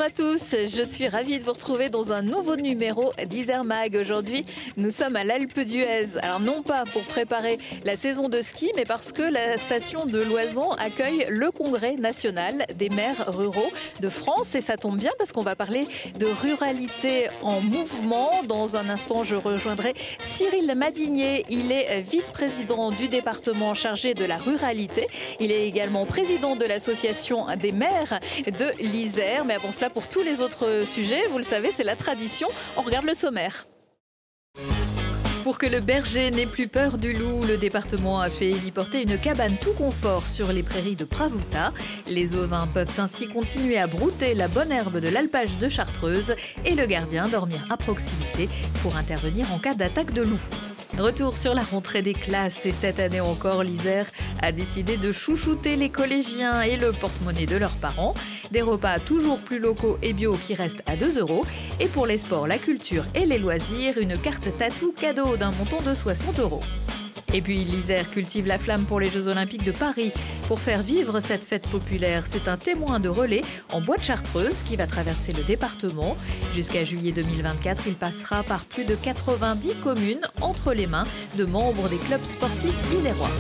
Bonjour à tous, je suis ravie de vous retrouver dans un nouveau numéro d'Isère Mag. Aujourd'hui, nous sommes à l'Alpe d'Huez. Alors non pas pour préparer la saison de ski, mais parce que la station de Loison accueille le congrès national des maires ruraux de France. Et ça tombe bien parce qu'on va parler de ruralité en mouvement. Dans un instant, je rejoindrai Cyril Madinier. Il est vice-président du département chargé de la ruralité. Il est également président de l'association des maires de l'Isère. Mais avant cela, pour tous les autres sujets, vous le savez, c'est la tradition. On regarde le sommaire. Pour que le berger n'ait plus peur du loup, le département a fait héliporter une cabane tout confort sur les prairies de Pravouta. Les ovins peuvent ainsi continuer à brouter la bonne herbe de l'alpage de Chartreuse et le gardien dormir à proximité pour intervenir en cas d'attaque de loup. Retour sur la rentrée des classes et cette année encore, l'Isère a décidé de chouchouter les collégiens et le porte-monnaie de leurs parents. Des repas toujours plus locaux et bio qui restent à 2 €. Et pour les sports, la culture et les loisirs, une carte tatou cadeau d'un montant de 60 €. Et puis l'Isère cultive la flamme pour les Jeux Olympiques de Paris. Pour faire vivre cette fête populaire, c'est un témoin de relais en bois de Chartreuse qui va traverser le département. Jusqu'à juillet 2024, il passera par plus de 90 communes entre les mains de membres des clubs sportifs isérois.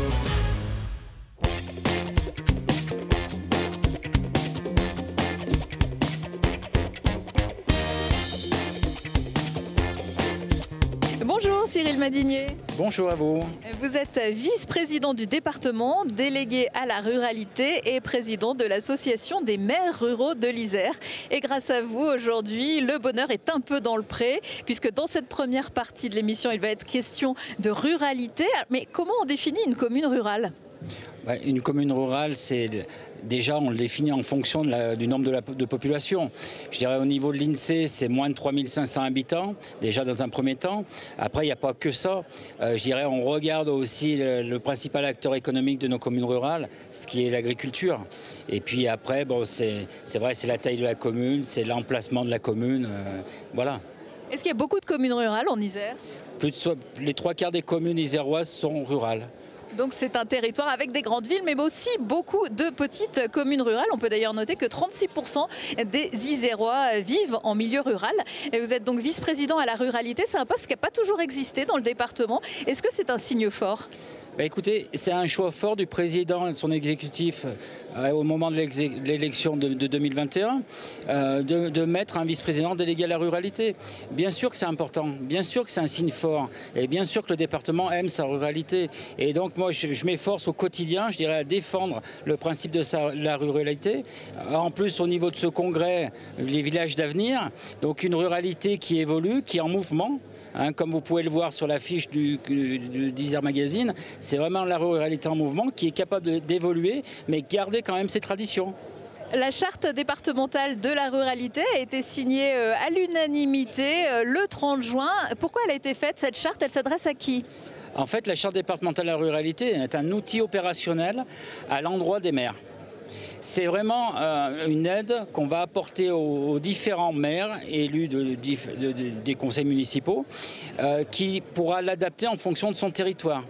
Bonjour Cyril Madinier. Bonjour à vous. Vous êtes vice-président du département, délégué à la ruralité et président de l'association des maires ruraux de l'Isère. Et grâce à vous, aujourd'hui, le bonheur est un peu dans le pré, puisque dans cette première partie de l'émission, il va être question de ruralité. Mais comment on définit une commune rurale ? Une commune rurale, c'est déjà, on le définit en fonction du nombre de population. Je dirais au niveau de l'INSEE, c'est moins de 3500 habitants, déjà dans un premier temps. Après, il n'y a pas que ça. Je dirais, on regarde aussi le principal acteur économique de nos communes rurales, ce qui est l'agriculture. Et puis après, bon, c'est vrai, c'est la taille de la commune, c'est l'emplacement de la commune. Voilà. Est-ce qu'il y a beaucoup de communes rurales en Isère ? Les 3/4 des communes iséroises sont rurales. Donc c'est un territoire avec des grandes villes, mais aussi beaucoup de petites communes rurales. On peut d'ailleurs noter que 36% des Isérois vivent en milieu rural. Et vous êtes donc vice-président à la ruralité. C'est un poste qui n'a pas toujours existé dans le département. Est-ce que c'est un signe fort ? Écoutez, c'est un choix fort du président et de son exécutif au moment de l'élection de 2021 de mettre un vice-président délégué à la ruralité. Bien sûr que c'est important, bien sûr que c'est un signe fort et bien sûr que le département aime sa ruralité. Et donc moi je m'efforce au quotidien, je dirais, à défendre le principe de la ruralité. En plus au niveau de ce congrès, les villages d'avenir, donc une ruralité qui évolue, qui est en mouvement. Comme vous pouvez le voir sur l'affiche d'Isère Magazine, c'est vraiment la ruralité en mouvement qui est capable d'évoluer, mais garder quand même ses traditions. La charte départementale de la ruralité a été signée à l'unanimité le 30 juin. Pourquoi elle a été faite, cette charte ? Elle s'adresse à qui ? En fait, la charte départementale de la ruralité est un outil opérationnel à l'endroit des maires. C'est vraiment une aide qu'on va apporter aux différents maires élus des conseils municipaux qui pourra l'adapter en fonction de son territoire.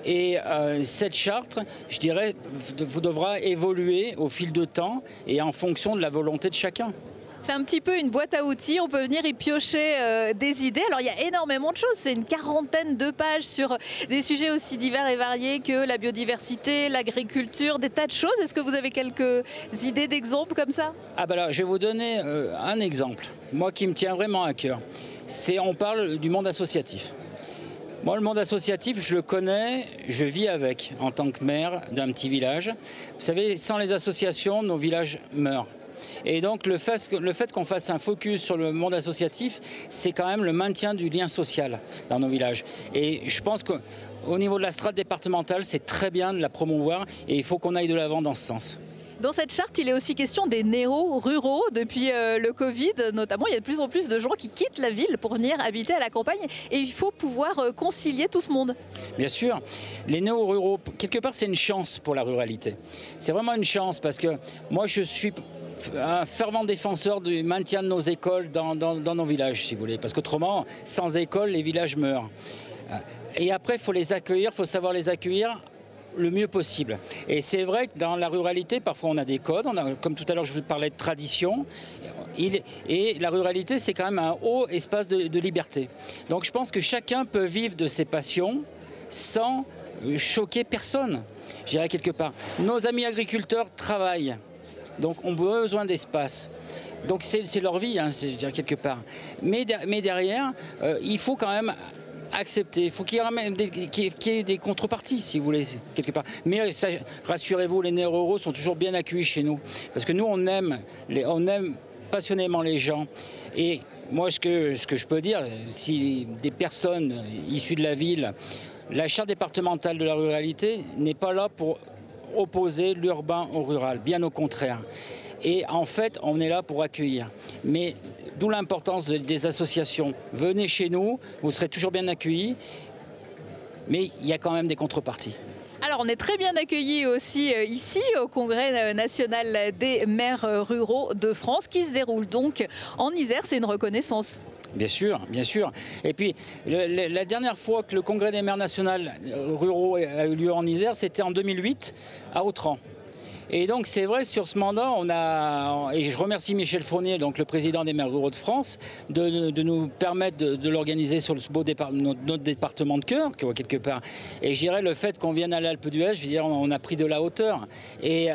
Et cette charte, je dirais, devra évoluer au fil de temps et en fonction de la volonté de chacun. C'est un petit peu une boîte à outils, on peut venir y piocher des idées. Alors il y a énormément de choses, c'est une 40aine de pages sur des sujets aussi divers et variés que la biodiversité, l'agriculture, des tas de choses. Est-ce que vous avez quelques idées d'exemples comme ça ? Alors, je vais vous donner un exemple, moi qui me tient vraiment à cœur. On parle du monde associatif. Moi, le monde associatif, je le connais, je vis avec en tant que maire d'un petit village. Vous savez, sans les associations, nos villages meurent. Et donc le fait qu'on fasse un focus sur le monde associatif, c'est quand même le maintien du lien social dans nos villages. Et je pense qu'au niveau de la strate départementale, c'est très bien de la promouvoir et il faut qu'on aille de l'avant dans ce sens. Dans cette charte, il est aussi question des néo-ruraux. Depuis le Covid, notamment, il y a de plus en plus de gens qui quittent la ville pour venir habiter à la campagne. Et il faut pouvoir concilier tout ce monde. Bien sûr. Les néo-ruraux, quelque part, c'est une chance pour la ruralité. C'est vraiment une chance parce que moi, je suis un fervent défenseur du maintien de nos écoles dans nos villages, si vous voulez. Parce qu'autrement, sans école, les villages meurent. Et après, il faut les accueillir, il faut savoir les accueillir le mieux possible. Et c'est vrai que dans la ruralité, parfois on a des codes, comme tout à l'heure je vous parlais de tradition, et la ruralité c'est quand même un haut espace de liberté. Donc je pense que chacun peut vivre de ses passions sans choquer personne, je dirais quelque part. Nos amis agriculteurs travaillent, donc ont besoin d'espace. Donc c'est leur vie, hein, je dirais quelque part. Mais derrière, il faut quand même accepter. Il faut qu'il y ait des contreparties, si vous voulez, quelque part. Mais rassurez-vous, les nerfs ruraux sont toujours bien accueillis chez nous. Parce que nous, on aime passionnément les gens. Et moi, ce que je peux dire, si des personnes issues de la ville, la charte départementale de la ruralité n'est pas là pour opposer l'urbain au rural, bien au contraire. Et en fait, on est là pour accueillir. Mais d'où l'importance des associations. Venez chez nous, vous serez toujours bien accueillis, mais il y a quand même des contreparties. Alors on est très bien accueillis aussi ici au Congrès national des maires ruraux de France qui se déroule donc en Isère, c'est une reconnaissance. Bien sûr, bien sûr. Et puis, la dernière fois que le Congrès des maires nationaux ruraux a eu lieu en Isère, c'était en 2008 à Autran. Et donc c'est vrai, sur ce mandat, et je remercie Michel Fournier, donc le président des maires ruraux de France, de nous permettre de l'organiser sur ce beau notre département de cœur, quelque part. Et je dirais le fait qu'on vienne à l'Alpe d'Huez, je veux dire, on a pris de la hauteur. Et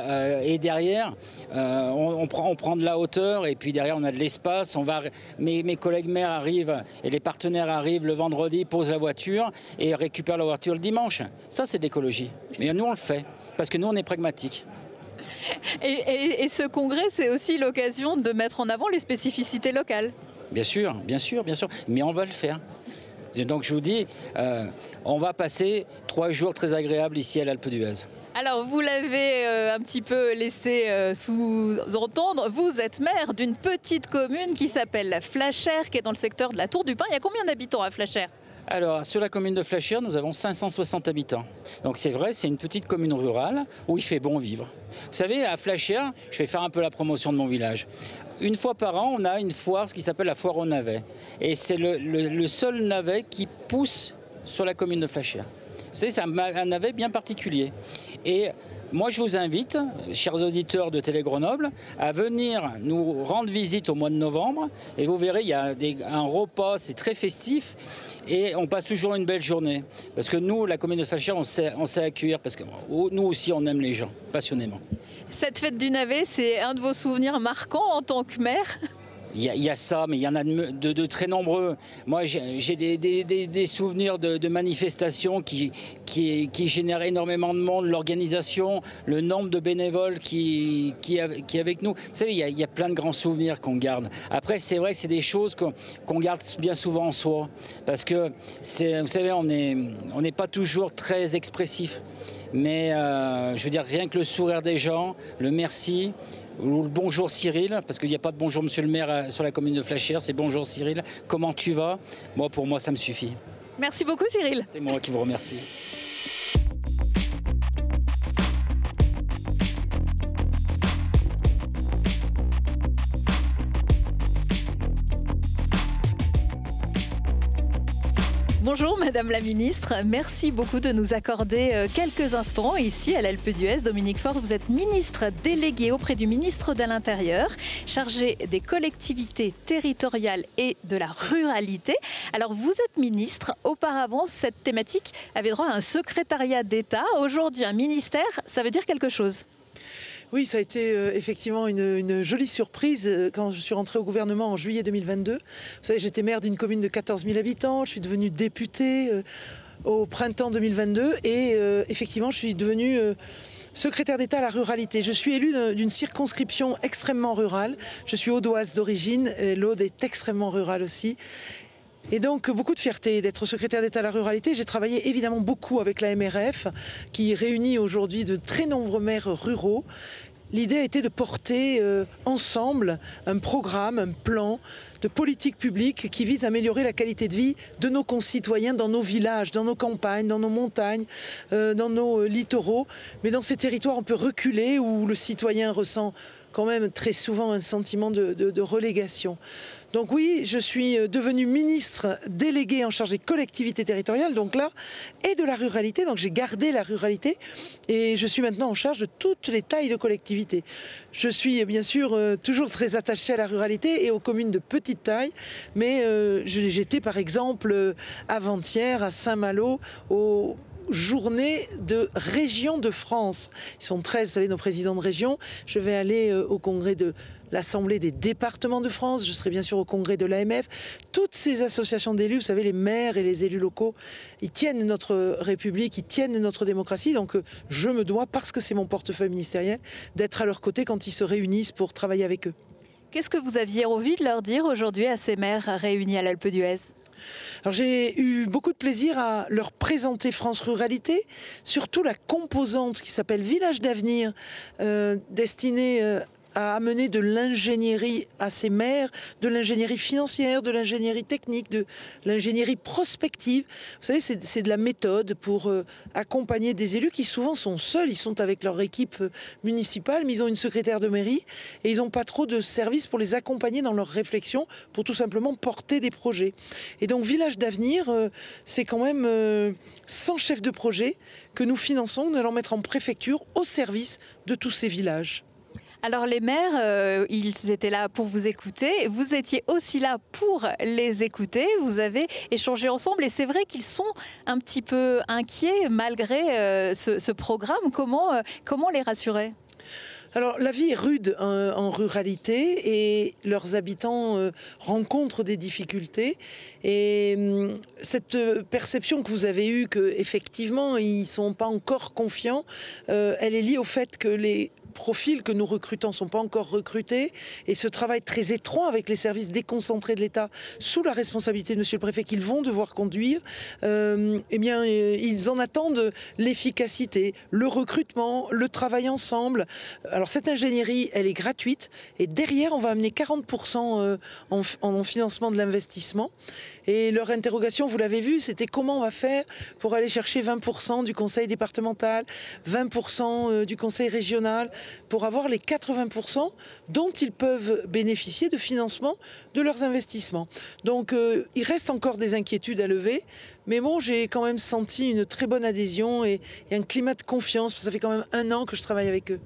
derrière, on prend de la hauteur, et puis derrière, on a de l'espace. Mes collègues maires arrivent, et les partenaires arrivent le vendredi, posent la voiture, et récupèrent la voiture le dimanche. Ça, c'est de l'écologie. Mais nous, on le fait, parce que nous, on est pragmatiques. Et ce congrès, c'est aussi l'occasion de mettre en avant les spécificités locales. Bien sûr, bien sûr, bien sûr. Mais on va le faire. Donc je vous dis, on va passer 3 jours très agréables ici à l'Alpe d'Huez. Alors vous l'avez un petit peu laissé sous-entendre, vous êtes maire d'une petite commune qui s'appelle Flachère, qui est dans le secteur de la Tour du Pin. Il y a combien d'habitants à Flachère ? Alors, sur la commune de Flachère, nous avons 560 habitants. Donc c'est vrai, c'est une petite commune rurale où il fait bon vivre. Vous savez, à Flachère, je vais faire un peu la promotion de mon village. Une fois par an, on a une foire, ce qui s'appelle la foire au navet. Et c'est le seul navet qui pousse sur la commune de Flachère. Vous savez, c'est un navet bien particulier. Et moi, je vous invite, chers auditeurs de Télé Grenoble, à venir nous rendre visite au mois de novembre. Et vous verrez, il y a un repas, c'est très festif. Et on passe toujours une belle journée. Parce que nous, la commune de Flachère, on sait accueillir. Parce que nous aussi, on aime les gens, passionnément. Cette fête du navet, c'est un de vos souvenirs marquants en tant que maire ? Il y a ça, mais il y en a de très nombreux. Moi, j'ai des souvenirs de manifestations qui génèrent énormément de monde, l'organisation, le nombre de bénévoles qui est avec nous. Vous savez, il y a plein de grands souvenirs qu'on garde. Après, c'est vrai que c'est des choses qu'on garde bien souvent en soi. Parce que, vous savez, on n'est pas toujours très expressif. Mais je veux dire, rien que le sourire des gens, le merci, ou le bonjour Cyril, parce qu'il n'y a pas de bonjour monsieur le maire sur la commune de Flachère, c'est bonjour Cyril, comment tu vas? Moi, pour moi, ça me suffit. Merci beaucoup Cyril. C'est moi qui vous remercie. Bonjour Madame la Ministre, merci beaucoup de nous accorder quelques instants ici à l'Alpe d'Huez. Dominique Faure, vous êtes ministre délégué auprès du ministre de l'Intérieur, chargé des collectivités territoriales et de la ruralité. Alors vous êtes ministre, auparavant cette thématique avait droit à un secrétariat d'État. Aujourd'hui un ministère, ça veut dire quelque chose ? Oui, ça a été effectivement une jolie surprise quand je suis rentrée au gouvernement en juillet 2022. Vous savez, j'étais maire d'une commune de 14 000 habitants, je suis devenue députée au printemps 2022 et effectivement, je suis devenue secrétaire d'État à la ruralité. Je suis élue d'une circonscription extrêmement rurale. Je suis audoise d'origine, l'Aude est extrêmement rurale aussi. Et donc, beaucoup de fierté d'être secrétaire d'État à la ruralité. J'ai travaillé évidemment beaucoup avec la MRF, qui réunit aujourd'hui de très nombreux maires ruraux. L'idée a été de porter ensemble un programme, un plan de politique publique qui vise à améliorer la qualité de vie de nos concitoyens dans nos villages, dans nos campagnes, dans nos montagnes, dans nos littoraux. Mais dans ces territoires, on peut reculer où le citoyen ressent quand même très souvent un sentiment de relégation. Donc oui, je suis devenue ministre déléguée en charge des collectivités territoriales, donc là, et de la ruralité. Donc j'ai gardé la ruralité et je suis maintenant en charge de toutes les tailles de collectivités. Je suis bien sûr toujours très attachée à la ruralité et aux communes de petite taille, mais j'étais par exemple avant-hier à Saint-Malo au journée de région de France. Ils sont 13, vous savez, nos présidents de région. Je vais aller au congrès de l'Assemblée des départements de France, je serai bien sûr au congrès de l'AMF. Toutes ces associations d'élus, vous savez, les maires et les élus locaux, ils tiennent notre République, ils tiennent notre démocratie. Donc je me dois, parce que c'est mon portefeuille ministériel, d'être à leur côté quand ils se réunissent pour travailler avec eux. Qu'est-ce que vous aviez envie de leur dire aujourd'hui à ces maires réunis à l'Alpe d'Huez ? Alors j'ai eu beaucoup de plaisir à leur présenter France Ruralité, surtout la composante qui s'appelle Village d'avenir, destinée à amener de l'ingénierie à ces maires, de l'ingénierie financière, de l'ingénierie technique, de l'ingénierie prospective. Vous savez, c'est de la méthode pour accompagner des élus qui souvent sont seuls. Ils sont avec leur équipe municipale, mais ils ont une secrétaire de mairie et ils n'ont pas trop de services pour les accompagner dans leurs réflexions, pour tout simplement porter des projets. Et donc, Village d'avenir, c'est quand même 100 chefs de projet que nous finançons, nous allons mettre en préfecture au service de tous ces villages. Alors les maires, ils étaient là pour vous écouter, vous étiez aussi là pour les écouter, vous avez échangé ensemble et c'est vrai qu'ils sont un petit peu inquiets malgré ce programme. Comment les rassurer ? Alors la vie est rude en ruralité et leurs habitants rencontrent des difficultés et cette perception que vous avez eue qu'effectivement ils ne sont pas encore confiants, elle est liée au fait que les profils que nous recrutons ne sont pas encore recrutés et ce travail très étroit avec les services déconcentrés de l'État sous la responsabilité de Monsieur le Préfet qu'ils vont devoir conduire, eh bien ils en attendent l'efficacité, le recrutement, le travail ensemble. Alors cette ingénierie, elle est gratuite et derrière on va amener 40% en financement de l'investissement. Et leur interrogation, vous l'avez vu, c'était comment on va faire pour aller chercher 20% du conseil départemental, 20% du conseil régional, pour avoir les 80% dont ils peuvent bénéficier de financement de leurs investissements. Donc il reste encore des inquiétudes à lever, mais bon, j'ai quand même senti une très bonne adhésion et un climat de confiance, parce que ça fait quand même 1 an que je travaille avec eux.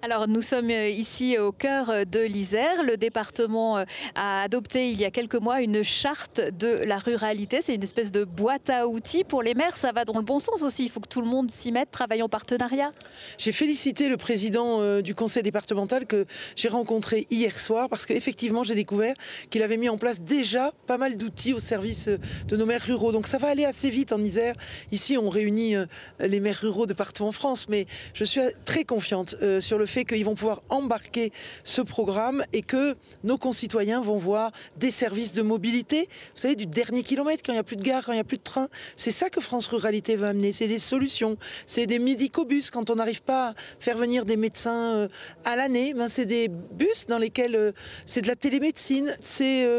Alors nous sommes ici au cœur de l'Isère. Le département a adopté il y a quelques mois une charte de la ruralité. C'est une espèce de boîte à outils pour les maires. Ça va dans le bon sens aussi. Il faut que tout le monde s'y mette, travaille en partenariat. J'ai félicité le président du conseil départemental que j'ai rencontré hier soir parce qu'effectivement j'ai découvert qu'il avait mis en place déjà pas mal d'outils au service de nos maires ruraux. Donc ça va aller assez vite en Isère. Ici on réunit les maires ruraux de partout en France, mais je suis très confiante sur le fait qu'ils vont pouvoir embarquer ce programme et que nos concitoyens vont voir des services de mobilité, vous savez, du dernier kilomètre, quand il n'y a plus de gare, quand il n'y a plus de train. C'est ça que France Ruralité va amener, c'est des solutions, c'est des médicobus quand on n'arrive pas à faire venir des médecins à l'année, ben c'est des bus dans lesquels c'est de la télémédecine, c'est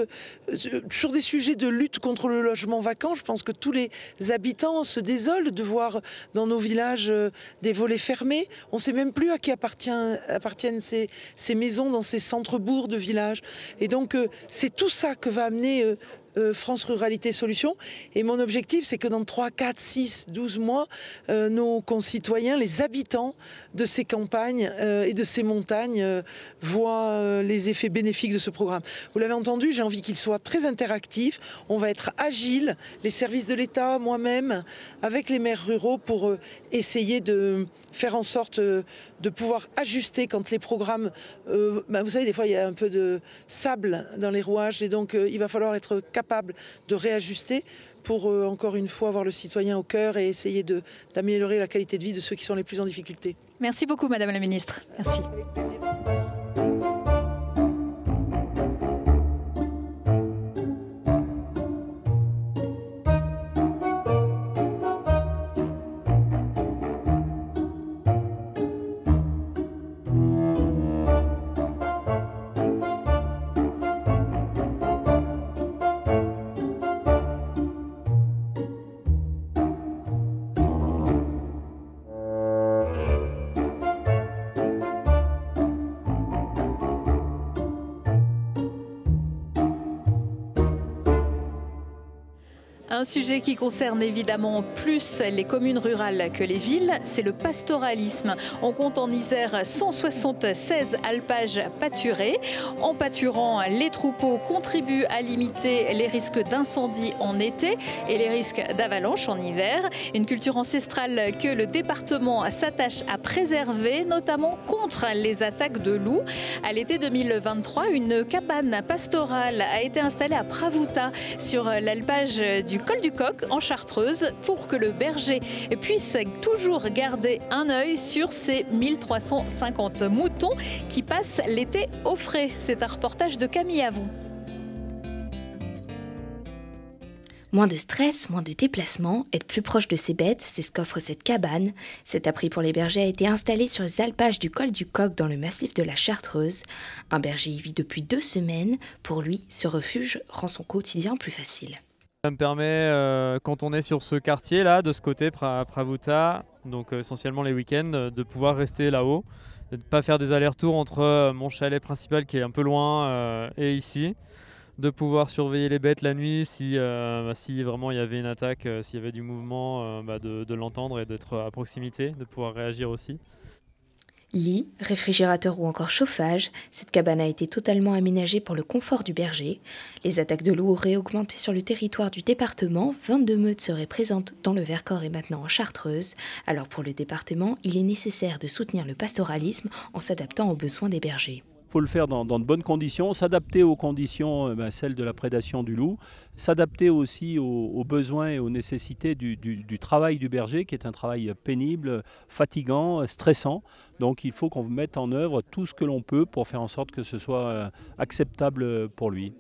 sur des sujets de lutte contre le logement vacant. Je pense que tous les habitants se désolent de voir dans nos villages des volets fermés. On ne sait même plus à qui appartiennent ces maisons dans ces centres-bourgs de villages. Et donc, c'est tout ça que va amener France Ruralité Solutions. Et mon objectif, c'est que dans 3, 4, 6, 12 mois, nos concitoyens, les habitants de ces campagnes et de ces montagnes voient les effets bénéfiques de ce programme. Vous l'avez entendu, j'ai envie qu'il soit très interactif. On va être agile, les services de l'État, moi-même, avec les maires ruraux pour essayer de faire en sorte de pouvoir ajuster quand les programmes... vous savez, des fois, il y a un peu de sable dans les rouages et donc il va falloir être capable de réajuster pour, encore une fois, avoir le citoyen au cœur et essayer d'améliorer la qualité de vie de ceux qui sont les plus en difficulté. Merci beaucoup, Madame la Ministre. Merci. Avec plaisir. Un sujet qui concerne évidemment plus les communes rurales que les villes, c'est le pastoralisme. On compte en Isère 176 alpages pâturés. En pâturant, les troupeaux contribuent à limiter les risques d'incendie en été et les risques d'avalanche en hiver. Une culture ancestrale que le département s'attache à préserver, notamment contre les attaques de loups. À l'été 2023, une cabane pastorale a été installée à Pravouta sur l'alpage du col du Coq en Chartreuse pour que le berger puisse toujours garder un œil sur ses 1350 moutons qui passent l'été au frais. C'est un reportage de Camille Avon. Moins de stress, moins de déplacements, être plus proche de ses bêtes, c'est ce qu'offre cette cabane. Cet abri pour les bergers a été installé sur les alpages du col du Coq dans le massif de la Chartreuse. Un berger y vit depuis 2 semaines. Pour lui, ce refuge rend son quotidien plus facile. Ça me permet, quand on est sur ce quartier-là, de ce côté, Pravouta, donc essentiellement les week-ends, de pouvoir rester là-haut, de ne pas faire des allers-retours entre mon chalet principal qui est un peu loin et ici. De pouvoir surveiller les bêtes la nuit si vraiment il y avait une attaque, s'il y avait du mouvement, de l'entendre et d'être à proximité, de pouvoir réagir aussi. Lit, réfrigérateur ou encore chauffage, cette cabane a été totalement aménagée pour le confort du berger. Les attaques de loups auraient augmenté sur le territoire du département, 22 meutes seraient présentes dans le Vercors et maintenant en Chartreuse. Alors pour le département, il est nécessaire de soutenir le pastoralisme en s'adaptant aux besoins des bergers. Il faut le faire dans de bonnes conditions, s'adapter aux conditions, celles de la prédation du loup, s'adapter aussi aux besoins et aux nécessités du travail du berger, qui est un travail pénible, fatigant, stressant. Donc il faut qu'on mette en œuvre tout ce que l'on peut pour faire en sorte que ce soit acceptable pour lui.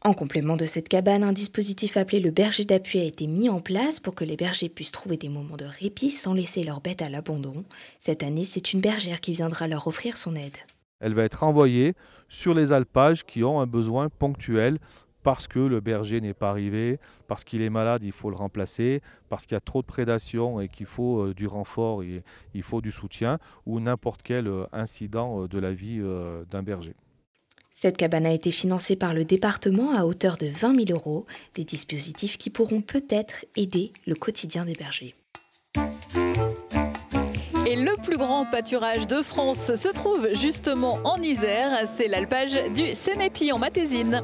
En complément de cette cabane, un dispositif appelé le berger d'appui a été mis en place pour que les bergers puissent trouver des moments de répit sans laisser leurs bêtes à l'abandon. Cette année, c'est une bergère qui viendra leur offrir son aide. Elle va être envoyée sur les alpages qui ont un besoin ponctuel parce que le berger n'est pas arrivé, parce qu'il est malade, il faut le remplacer, parce qu'il y a trop de prédation et qu'il faut du renfort et il faut du soutien, ou n'importe quel incident de la vie d'un berger. Cette cabane a été financée par le département à hauteur de 20 000 €, des dispositifs qui pourront peut-être aider le quotidien des bergers. Et le plus grand pâturage de France se trouve justement en Isère, c'est l'alpage du Sénépi en Matésine.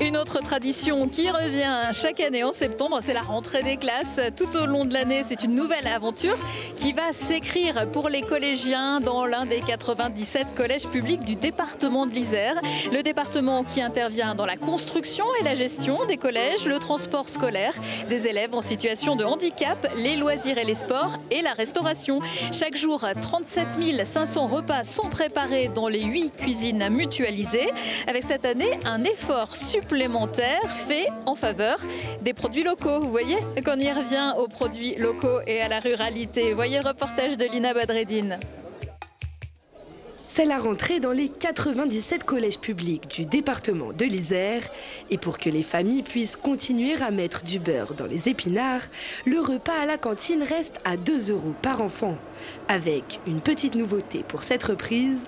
Une autre tradition qui revient chaque année en septembre, c'est la rentrée des classes. Tout au long de l'année, c'est une nouvelle aventure qui va s'écrire pour les collégiens dans l'un des 97 collèges publics du département de l'Isère. Le département qui intervient dans la construction et la gestion des collèges, le transport scolaire des élèves en situation de handicap, les loisirs et les sports et la restauration. Chaque jour, 37 500 repas sont préparés dans les 8 cuisines mutualisées. Avec cette année, un effort supplémentaire fait en faveur des produits locaux. Vous voyez qu'on y revient aux produits locaux et à la ruralité. Voyez le reportage de Lina Badreddine. C'est la rentrée dans les 97 collèges publics du département de l'Isère. Et pour que les familles puissent continuer à mettre du beurre dans les épinards, le repas à la cantine reste à 2 € par enfant. Avec une petite nouveauté pour cette reprise,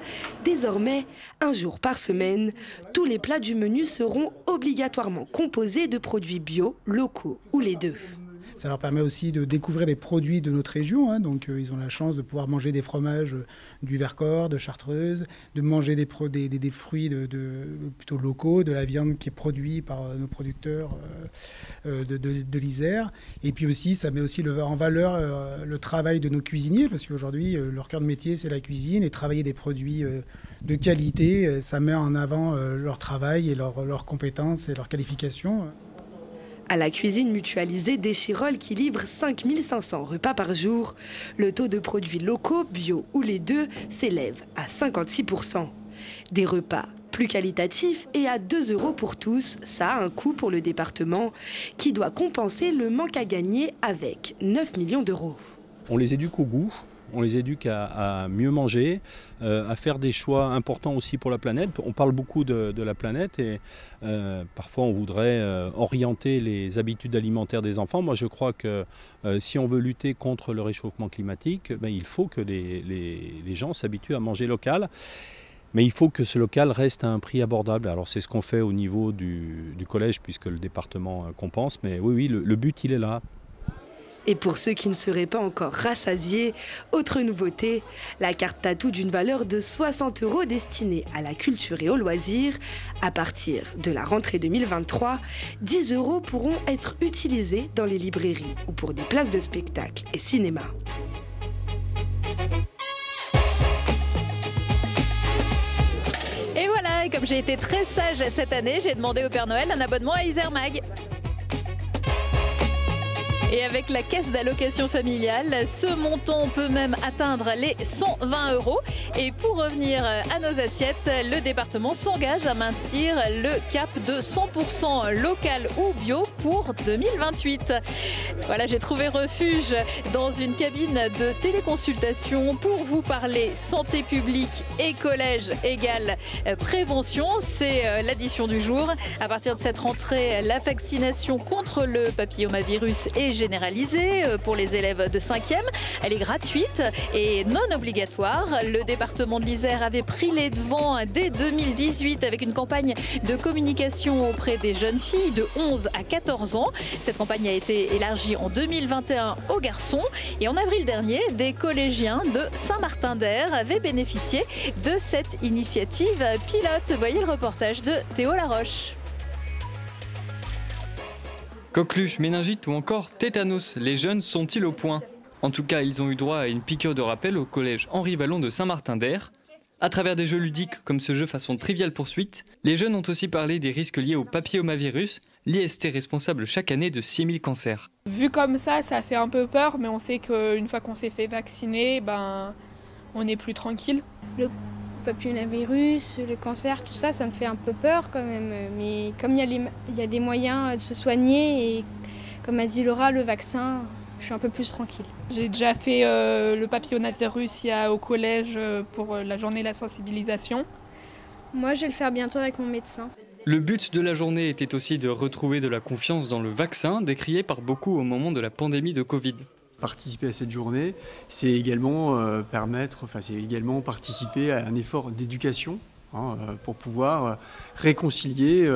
désormais, un jour par semaine, tous les plats du menu seront obligatoirement composés de produits bio, locaux ou les deux. Ça leur permet aussi de découvrir les produits de notre région. Donc ils ont la chance de pouvoir manger des fromages du Vercors, de Chartreuse, de manger des fruits plutôt locaux, de la viande qui est produite par nos producteurs de l'Isère. Et puis aussi, ça met aussi en valeur le travail de nos cuisiniers, parce qu'aujourd'hui, leur cœur de métier, c'est la cuisine. Et travailler des produits de qualité, ça met en avant leur travail et leurs compétences et leurs qualifications. À la cuisine mutualisée d'Échirolles qui livre 5500 repas par jour, le taux de produits locaux, bio ou les deux, s'élève à 56%. Des repas plus qualitatifs et à 2 € pour tous, ça a un coût pour le département qui doit compenser le manque à gagner avec 9 millions d'euros. On les éduque au goût, On les éduque à mieux manger, à faire des choix importants aussi pour la planète. On parle beaucoup de la planète et parfois on voudrait orienter les habitudes alimentaires des enfants. Moi je crois que si on veut lutter contre le réchauffement climatique, il faut que les gens s'habituent à manger local. Mais il faut que ce local reste à un prix abordable. Alors c'est ce qu'on fait au niveau du collège puisque le département compense. Mais oui, le but il est là. Et pour ceux qui ne seraient pas encore rassasiés, autre nouveauté, la carte tatou d'une valeur de 60 € destinée à la culture et aux loisirs. À partir de la rentrée 2023, 10 € pourront être utilisés dans les librairies ou pour des places de spectacle et cinéma. Et voilà, et comme j'ai été très sage cette année, j'ai demandé au Père Noël un abonnement à Isermag. Et avec la caisse d'allocation familiale, ce montant peut même atteindre les 120 €. Et pour revenir à nos assiettes, le département s'engage à maintenir le cap de 100% local ou bio pour 2028. Voilà, j'ai trouvé refuge dans une cabine de téléconsultation pour vous parler santé publique et collège égale prévention. C'est l'addition du jour. À partir de cette rentrée, la vaccination contre le papillomavirus est généralisée pour les élèves de 5e. Elle est gratuite et non obligatoire. Le département de l'Isère avait pris les devants dès 2018 avec une campagne de communication auprès des jeunes filles de 11 à 14 ans. Cette campagne a été élargie en 2021 aux garçons. Et en avril dernier, des collégiens de Saint-Martin-d'Air avaient bénéficié de cette initiative pilote. Voyez le reportage de Théo Laroche. Coqueluche, méningite ou encore tétanos, les jeunes sont-ils au point? En tout cas, ils ont eu droit à une piqûre de rappel au collège Henri Vallon de Saint-Martin-d'Air. À travers des jeux ludiques comme ce jeu façon Trivial Poursuite, les jeunes ont aussi parlé des risques liés au papillomavirus, l'IST responsable chaque année de 6000 cancers. Vu comme ça fait un peu peur, mais on sait qu'une fois qu'on s'est fait vacciner, on est plus tranquille. Le papillomavirus, le cancer, tout ça, ça me fait un peu peur quand même. Mais comme il y a des moyens de se soigner et comme a dit Laura, le vaccin, je suis un peu plus tranquille. J'ai déjà fait le papillomavirus au collège pour la journée de la sensibilisation. Moi, je vais le faire bientôt avec mon médecin. Le but de la journée était aussi de retrouver de la confiance dans le vaccin, décrié par beaucoup au moment de la pandémie de Covid. Participer à cette journée, c'est également participer à un effort d'éducation pour pouvoir réconcilier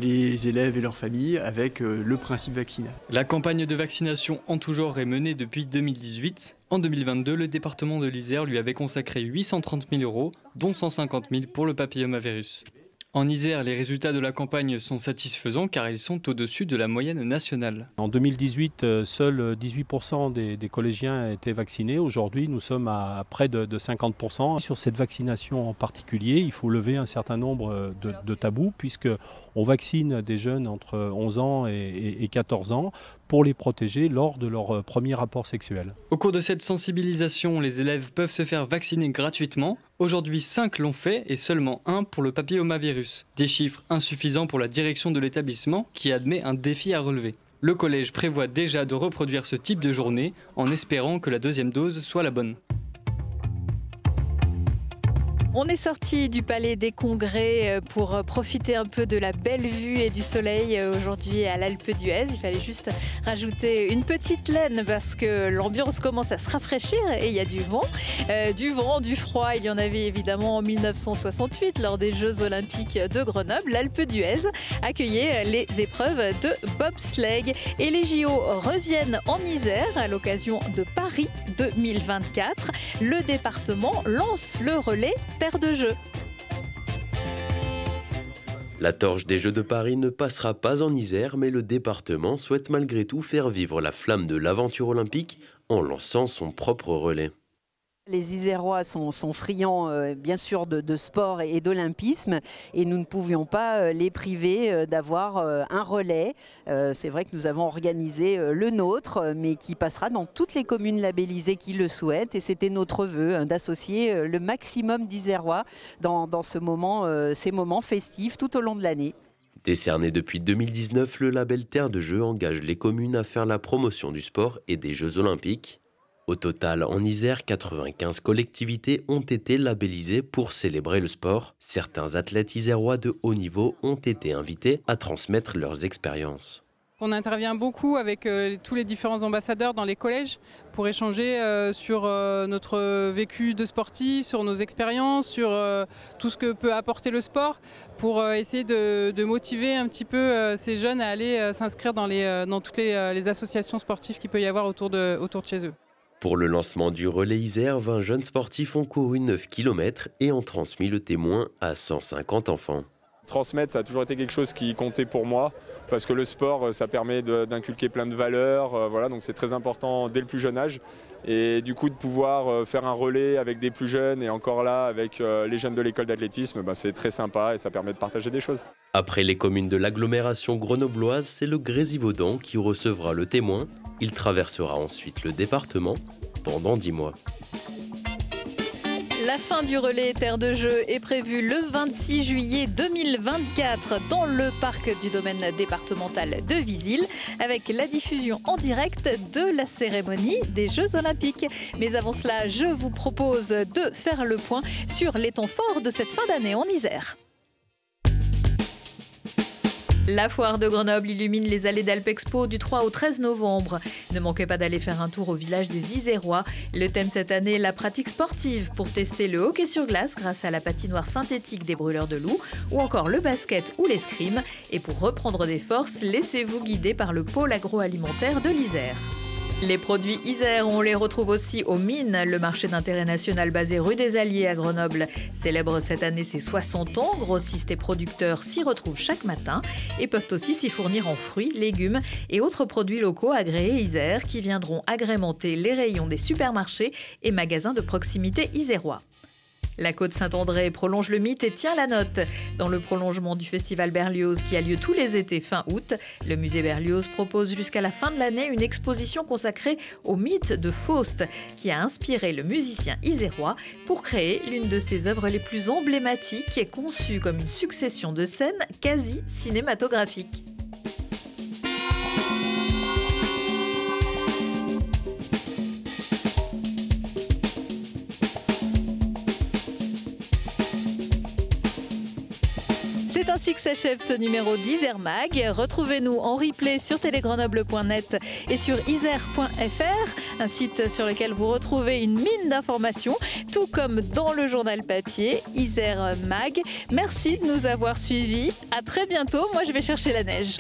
les élèves et leurs familles avec le principe vaccinal. La campagne de vaccination en tout genre est menée depuis 2018. En 2022, le département de l'Isère lui avait consacré 830 000 €, dont 150 000 pour le papillomavirus. En Isère, les résultats de la campagne sont satisfaisants car ils sont au-dessus de la moyenne nationale. En 2018, seuls 18% des collégiens étaient vaccinés. Aujourd'hui, nous sommes à près de 50%. Sur cette vaccination en particulier, il faut lever un certain nombre de tabous puisqu'on vaccine des jeunes entre 11 ans et 14 ans pour les protéger lors de leur premier rapport sexuel. Au cours de cette sensibilisation, les élèves peuvent se faire vacciner gratuitement. Aujourd'hui, 5 l'ont fait et seulement 1 pour le papillomavirus. Des chiffres insuffisants pour la direction de l'établissement qui admet un défi à relever. Le collège prévoit déjà de reproduire ce type de journée en espérant que la deuxième dose soit la bonne. On est sorti du Palais des Congrès pour profiter un peu de la belle vue et du soleil aujourd'hui à l'Alpe d'Huez. Il fallait juste rajouter une petite laine parce que l'ambiance commence à se rafraîchir et il y a du vent. Du froid, il y en avait évidemment en 1968 lors des Jeux Olympiques de Grenoble. L'Alpe d'Huez accueillait les épreuves de bobsleigh et les JO reviennent en Isère à l'occasion de Paris 2024. Le département lance le relais Terre de Jeux. La torche des Jeux de Paris ne passera pas en Isère, mais le département souhaite malgré tout faire vivre la flamme de l'aventure olympique en lançant son propre relais. Les Isérois sont friands bien sûr de sport et d'olympisme et nous ne pouvions pas les priver d'avoir un relais. C'est vrai que nous avons organisé le nôtre mais qui passera dans toutes les communes labellisées qui le souhaitent et c'était notre vœu d'associer le maximum d'Isérois dans ces moments festifs tout au long de l'année. Décerné depuis 2019, le label Terre de Jeux engage les communes à faire la promotion du sport et des Jeux Olympiques. Au total, en Isère, 95 collectivités ont été labellisées pour célébrer le sport. Certains athlètes isérois de haut niveau ont été invités à transmettre leurs expériences. On intervient beaucoup avec tous les différents ambassadeurs dans les collèges pour échanger sur notre vécu de sportif, sur nos expériences, sur tout ce que peut apporter le sport, pour essayer de motiver un petit peu ces jeunes à aller s'inscrire dans toutes les associations sportives qu'il peut y avoir autour de chez eux. Pour le lancement du relais Isère, 20 jeunes sportifs ont couru 9 km et ont transmis le témoin à 150 enfants. Transmettre, ça a toujours été quelque chose qui comptait pour moi, parce que le sport, ça permet d'inculquer plein de valeurs, voilà, donc c'est très important dès le plus jeune âge. Et du coup, de pouvoir faire un relais avec des plus jeunes et encore là, avec les jeunes de l'école d'athlétisme, c'est très sympa et ça permet de partager des choses. Après les communes de l'agglomération grenobloise, c'est le Grésivaudan qui recevra le témoin. Il traversera ensuite le département pendant 10 mois. La fin du relais Terre de Jeux est prévue le 26 juillet 2024 dans le parc du domaine départemental de Visil avec la diffusion en direct de la cérémonie des Jeux Olympiques. Mais avant cela, je vous propose de faire le point sur les temps forts de cette fin d'année en Isère. La foire de Grenoble illumine les allées d'Alpexpo du 3 au 13 novembre. Ne manquez pas d'aller faire un tour au village des Isérois. Le thème cette année, la pratique sportive pour tester le hockey sur glace grâce à la patinoire synthétique des Brûleurs de Loups ou encore le basket ou l'escrime. Et pour reprendre des forces, laissez-vous guider par le pôle agroalimentaire de l'Isère. Les produits Isère, on les retrouve aussi aux Mines, le marché d'intérêt national basé rue des Alliés à Grenoble. Célèbre cette année ses 60 ans, grossistes et producteurs s'y retrouvent chaque matin et peuvent aussi s'y fournir en fruits, légumes et autres produits locaux agréés Isère qui viendront agrémenter les rayons des supermarchés et magasins de proximité isérois. La Côte Saint-André prolonge le mythe et tient la note. Dans le prolongement du festival Berlioz qui a lieu tous les étés fin août, le musée Berlioz propose jusqu'à la fin de l'année une exposition consacrée au mythe de Faust qui a inspiré le musicien isérois pour créer l'une de ses œuvres les plus emblématiques et conçue comme une succession de scènes quasi cinématographiques. C'est ainsi que s'achève ce numéro d'Isère Mag. Retrouvez-nous en replay sur télégrenoble.net et sur isère.fr, un site sur lequel vous retrouvez une mine d'informations, tout comme dans le journal papier Isère Mag. Merci de nous avoir suivis. À très bientôt. Moi, je vais chercher la neige.